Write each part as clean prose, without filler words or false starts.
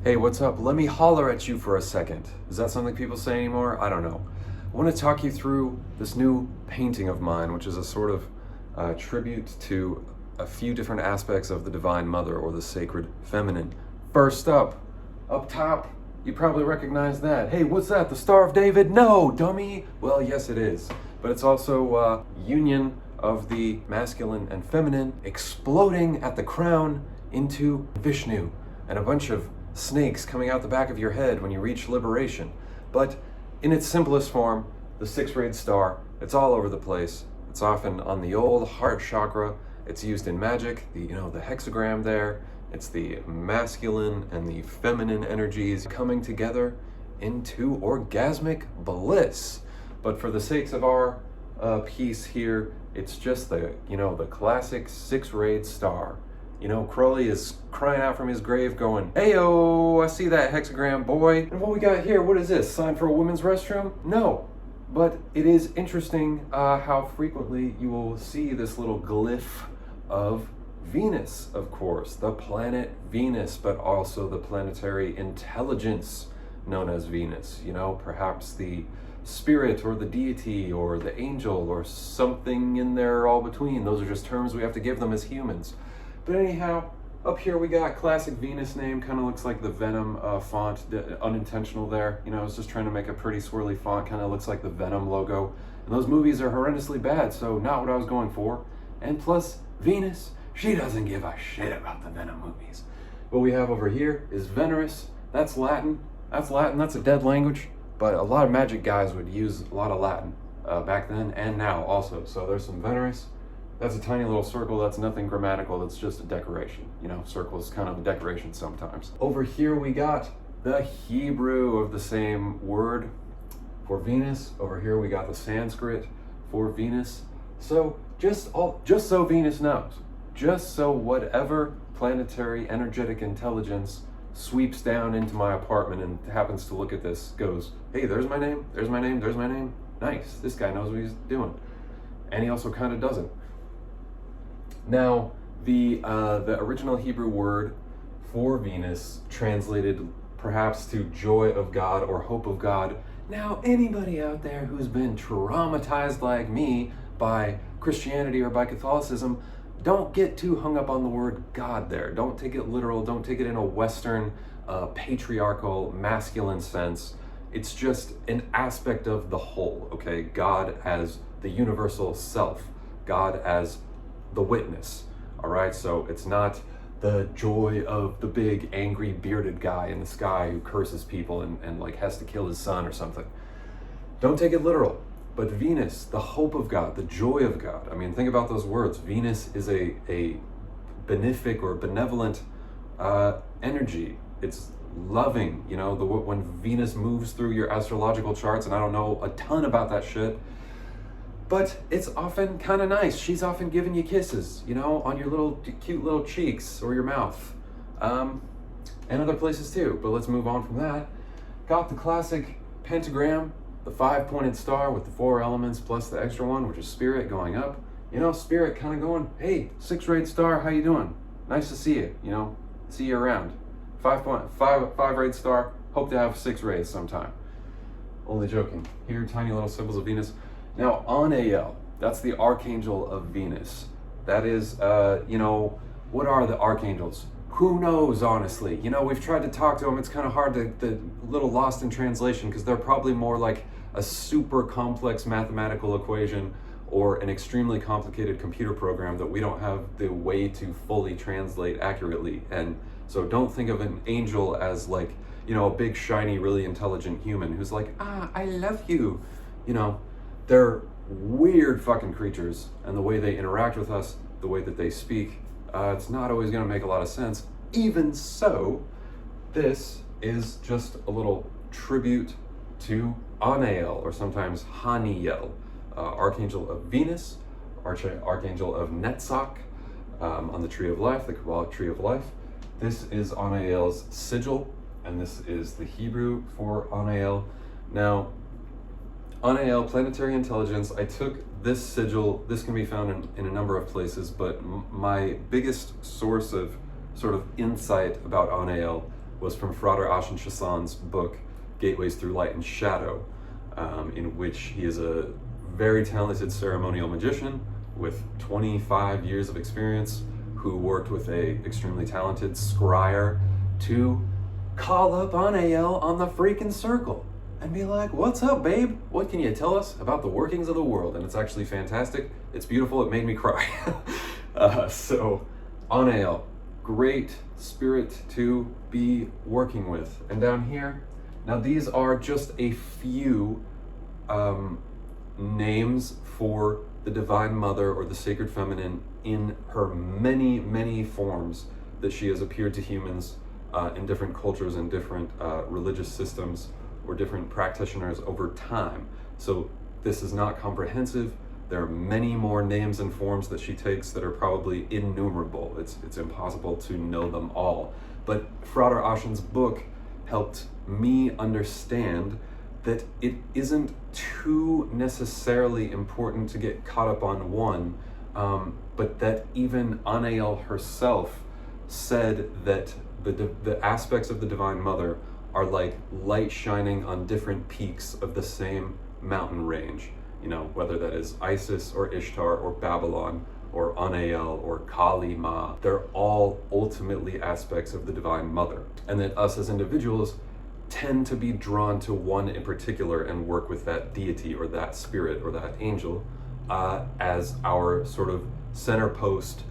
Hey, what's up? Let me holler at you for a second. Is that something people say anymore? I don't know. I want to talk you through this new painting of mine, which is a sort of tribute to a few different aspects of the Divine Mother or the Sacred Feminine. First up top, you probably recognize that. Hey, what's that? The Star of David? No, dummy! Well, yes it is. But it's also union of the masculine and feminine exploding at the crown into Vishnu and a bunch of snakes coming out the back of your head when you reach liberation. But in its simplest form, the six-rayed star, it's all over the place. It's often on the old heart chakra. It's used in magic, the hexagram there. It's the masculine and the feminine energies coming together into orgasmic bliss. But for the sakes of our piece here, it's just the classic six-rayed star. Crowley is crying out from his grave going, "Heyo, I see that hexagram, boy." And what we got here, what is this? Sign for a women's restroom? No. But it is interesting how frequently you will see this little glyph of Venus, of course. The planet Venus, but also the planetary intelligence known as Venus. Perhaps the spirit or the deity or the angel or something in there all between. Those are just terms we have to give them as humans. But anyhow, up here we got classic Venus name, kind of looks like the Venom font, unintentional there. I was just trying to make a pretty swirly font, kind of looks like the Venom logo. And those movies are horrendously bad, so not what I was going for. And plus, Venus, she doesn't give a shit about the Venom movies. What we have over here is Venerus. That's Latin. That's a dead language. But a lot of magic guys would use a lot of Latin back then and now also. So there's some Venerus. That's a tiny little circle. That's nothing grammatical. That's just a decoration. Circles kind of a decoration sometimes. Over here we got the Hebrew of the same word for Venus. Over here we got the Sanskrit for Venus. So just so Venus knows, just so whatever planetary energetic intelligence sweeps down into my apartment and happens to look at this, goes, "Hey, there's my name, there's my name, there's my name. Nice, this guy knows what he's doing." And he also kind of doesn't. Now, the original Hebrew word for Venus translated perhaps to joy of God or hope of God. Now, anybody out there who's been traumatized like me by Christianity or by Catholicism, don't get too hung up on the word God there. Don't take it literal. Don't take it in a Western, patriarchal, masculine sense. It's just an aspect of the whole, okay? God as the universal self. God as the witness, all right? So it's not the joy of the big, angry, bearded guy in the sky who curses people and like has to kill his son or something. Don't take it literal. But Venus, the hope of God, the joy of God. I mean, think about those words. Venus is a benefic or benevolent energy. It's loving, when Venus moves through your astrological charts, and I don't know a ton about that shit, but it's often kind of nice. She's often giving you kisses, on your cute little cheeks or your mouth, and other places too. But let's move on from that. Got the classic pentagram, the 5-pointed star with the 4 elements plus the extra one, which is spirit going up. Spirit kind of going, "Hey, 6-rayed star, how you doing? Nice to see you, see you around. 5-rayed star, hope to have 6 rays sometime." Only joking. Here, tiny little symbols of Venus. Now, Anael, that's the Archangel of Venus. That is, what are the Archangels? Who knows, honestly? We've tried to talk to them. It's kind of hard to little lost in translation because they're probably more like a super complex mathematical equation or an extremely complicated computer program that we don't have the way to fully translate accurately. And so don't think of an angel as like, a big, shiny, really intelligent human who's like, "I love you." They're weird fucking creatures, and the way they interact with us, the way that they speak, it's not always going to make a lot of sense. Even so, this is just a little tribute to Anael, or sometimes Haniel, Archangel of Venus, Archangel of Netzach, on the Tree of Life, the Kabbalah Tree of Life. This is Anael's sigil, and this is the Hebrew for Anael. Now, Anael, planetary intelligence, I took this sigil. This can be found in a number of places, but my biggest source of sort of insight about Anael was from Frater Ashen Chassan's book, Gateways Through Light and Shadow, in which he is a very talented ceremonial magician with 25 years of experience who worked with a extremely talented scryer to call up Anael on the freaking circle and be like, what's up, babe? What can you tell us about the workings of the world? And it's actually fantastic. It's beautiful. It made me cry. So Anael, great spirit to be working with. And down here, now these are just a few names for the Divine Mother or the Sacred Feminine in her many, many forms that she has appeared to humans in different cultures and different religious systems or different practitioners over time. So this is not comprehensive. There are many more names and forms that she takes that are probably innumerable. It's impossible to know them all. But Frater Ashen's book helped me understand that it isn't too necessarily important to get caught up on one, but that even Anael herself said that the aspects of the Divine Mother are like light shining on different peaks of the same mountain range. You know, whether that is Isis or Ishtar or Babylon or Anael or Kali Ma, they're all ultimately aspects of the Divine Mother. And that us as individuals tend to be drawn to one in particular and work with that deity or that spirit or that angel as our sort of center post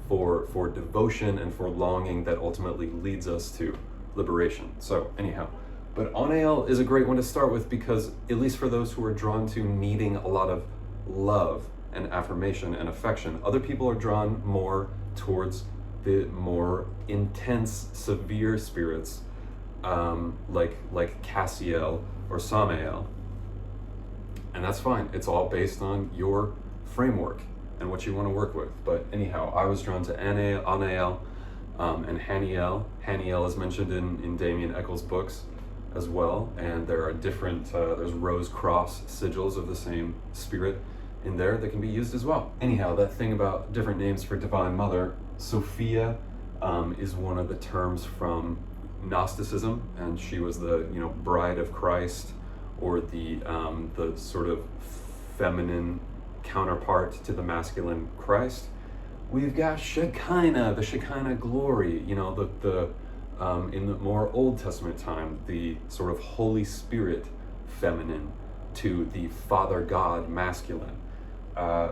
for devotion and for longing that ultimately leads us to liberation. So anyhow, but Anael is a great one to start with because, at least for those who are drawn to needing a lot of love and affirmation and affection, other people are drawn more towards the more intense, severe spirits like Cassiel or Samael. And that's fine. It's all based on your framework and what you want to work with. But anyhow, I was drawn to Anael and Haniel. Haniel is mentioned in Damien Echols' books as well, and there are different, there's rose cross sigils of the same spirit in there that can be used as well. Anyhow, that thing about different names for Divine Mother, Sophia is one of the terms from Gnosticism, and she was the bride of Christ, or the sort of feminine counterpart to the masculine Christ. We've got Shekinah, the Shekinah glory, the in the more Old Testament time, the sort of Holy Spirit feminine to the Father God masculine.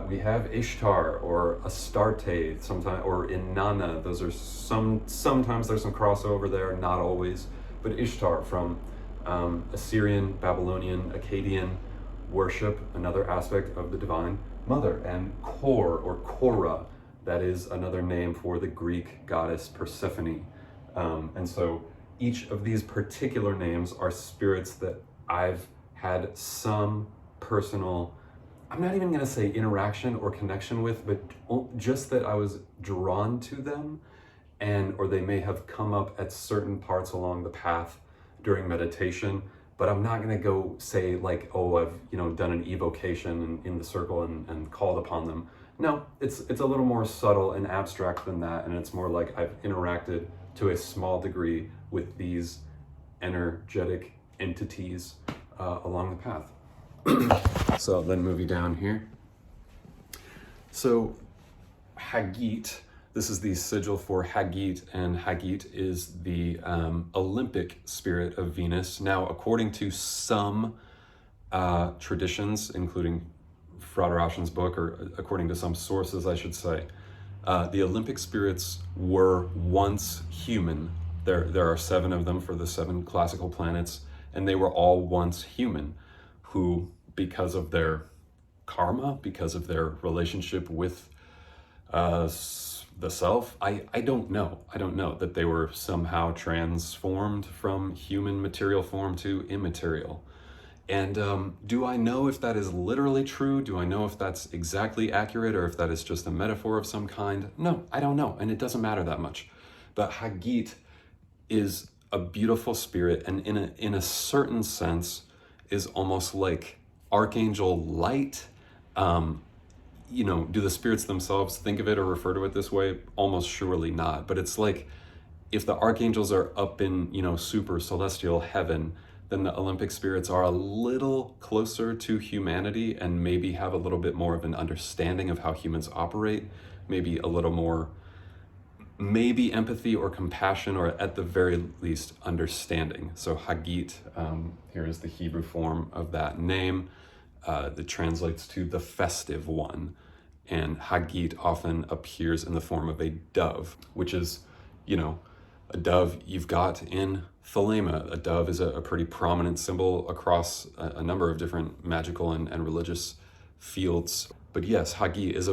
We have Ishtar or Astarte, sometimes, or Inanna. Those are sometimes there's some crossover there, not always. But Ishtar from Assyrian, Babylonian, Akkadian worship, another aspect of the Divine Mother. And Kor or Korah, that is another name for the Greek goddess Persephone. And so each of these particular names are spirits that I've had some personal, I'm not even going to say interaction or connection with, but just that I was drawn to them, or they may have come up at certain parts along the path during meditation. But I'm not going to go say like, oh, I've done an evocation in the circle and called upon them. No, it's a little more subtle and abstract than that, and it's more like I've interacted to a small degree with these energetic entities along the path. So then moving down here. So Hagith, this is the sigil for Hagith, and Hagith is the Olympic spirit of Venus. Now, according to some traditions, including Frater Ashen's book, or according to some sources, I should say, the Olympic spirits were once human. There are 7 of them for the 7 classical planets, and they were all once human, who, because of their karma, because of their relationship with the self, I don't know that they were somehow transformed from human material form to immaterial. And do I know if that is literally true? Do I know if that's exactly accurate, or if that is just a metaphor of some kind? No, I don't know, and it doesn't matter that much. But Hagith is a beautiful spirit, and in a certain sense is almost like Archangel light. Do the spirits themselves think of it or refer to it this way? Almost surely not. But it's like if the archangels are up in, super celestial heaven, then the Olympic spirits are a little closer to humanity and maybe have a little bit more of an understanding of how humans operate, maybe a little more, maybe empathy or compassion, or at the very least understanding. So Hagith, here is the Hebrew form of that name, that translates to the festive one. And Hagith often appears in the form of a dove, which is, a dove you've got in Thelema. A dove is a pretty prominent symbol across a number of different magical and religious fields. But yes, Hagith is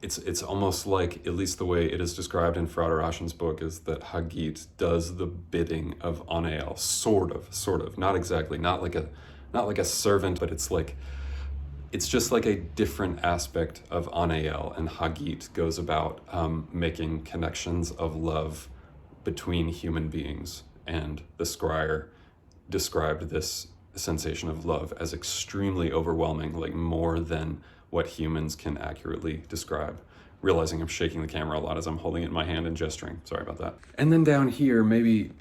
it's almost like, at least the way it is described in Frater Ashen's book, is that Hagith does the bidding of Anael, sort of, not exactly, not like a servant, but it's just like a different aspect of Anael, and Hagith goes about making connections of love between human beings. And the scryer described this sensation of love as extremely overwhelming, like more than what humans can accurately describe. Realizing I'm shaking the camera a lot as I'm holding it in my hand and gesturing. Sorry about that. And then down here, maybe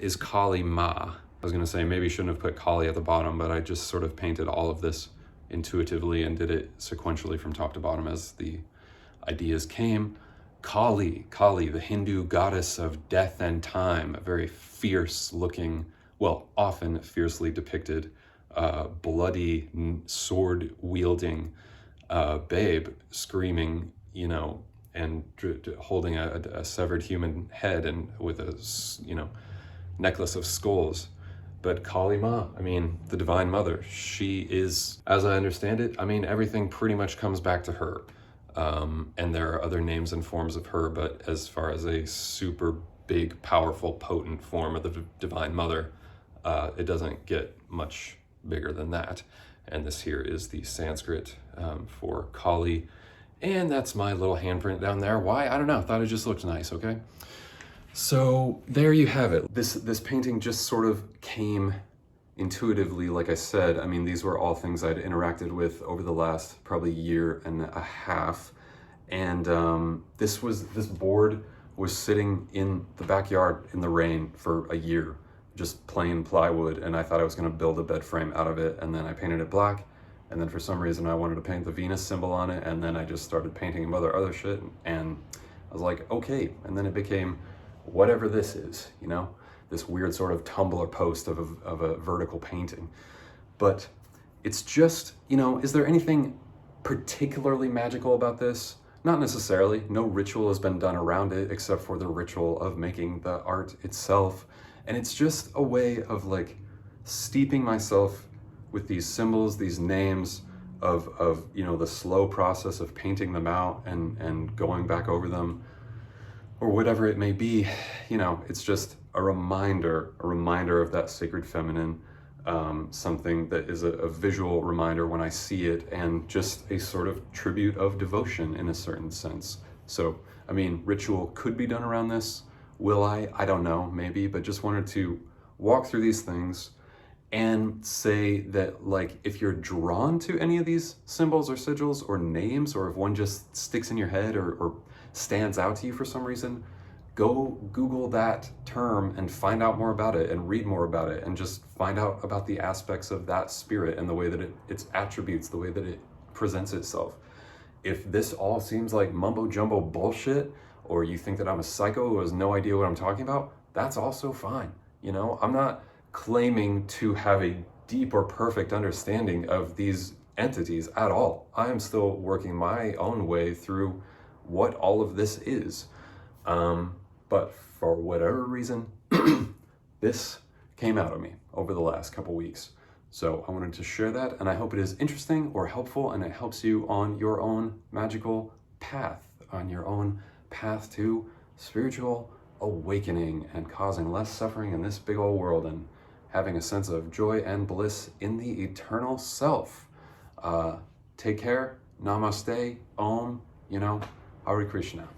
is Kali Ma. I was gonna say maybe shouldn't have put Kali at the bottom, but I just sort of painted all of this intuitively and did it sequentially from top to bottom as the ideas came. Kali, the Hindu goddess of death and time, a very fierce looking, well, often fiercely depicted, bloody, sword wielding babe screaming, and holding a severed human head and with a, necklace of skulls. But Kali Ma, the Divine Mother, she is, as I understand it, everything pretty much comes back to her. And there are other names and forms of her, but as far as a super big, powerful, potent form of the Divine Mother, it doesn't get much bigger than that. And this here is the Sanskrit for Kali. And that's my little handprint down there. Why? I don't know. Thought it just looked nice, okay? So there you have it. This painting just sort of came intuitively, like I said. These were all things I'd interacted with over the last probably year and a half. And this board was sitting in the backyard in the rain for a year, just plain plywood. And I thought I was gonna build a bed frame out of it. And then I painted it black. And then for some reason I wanted to paint the Venus symbol on it. And then I just started painting other shit. And I was like, okay. And then it became whatever this is, this weird sort of Tumblr post of a vertical painting. But it's just, is there anything particularly magical about this? Not necessarily. No ritual has been done around it except for the ritual of making the art itself. And it's just a way of steeping myself with these symbols, these names of the slow process of painting them out and going back over them, or whatever it may be. It's just a reminder of that sacred feminine, something that is a visual reminder when I see it, and just a sort of tribute of devotion in a certain sense. So, ritual could be done around this. Will I? I don't know, maybe, but just wanted to walk through these things and say that, if you're drawn to any of these symbols or sigils or names, or if one just sticks in your head or stands out to you for some reason, go Google that term and find out more about it and read more about it and just find out about the aspects of that spirit and the way that its attributes, the way that it presents itself. If this all seems like mumbo jumbo bullshit, or you think that I'm a psycho who has no idea what I'm talking about, that's also fine. I'm not claiming to have a deep or perfect understanding of these entities at all. I am still working my own way through what all of this is. But for whatever reason, this came out of me over the last couple weeks. So I wanted to share that, and I hope it is interesting or helpful, and it helps you on your own magical path, on your own path to spiritual awakening and causing less suffering in this big old world and having a sense of joy and bliss in the eternal self. Take care. Namaste. Om. Hare Krishna.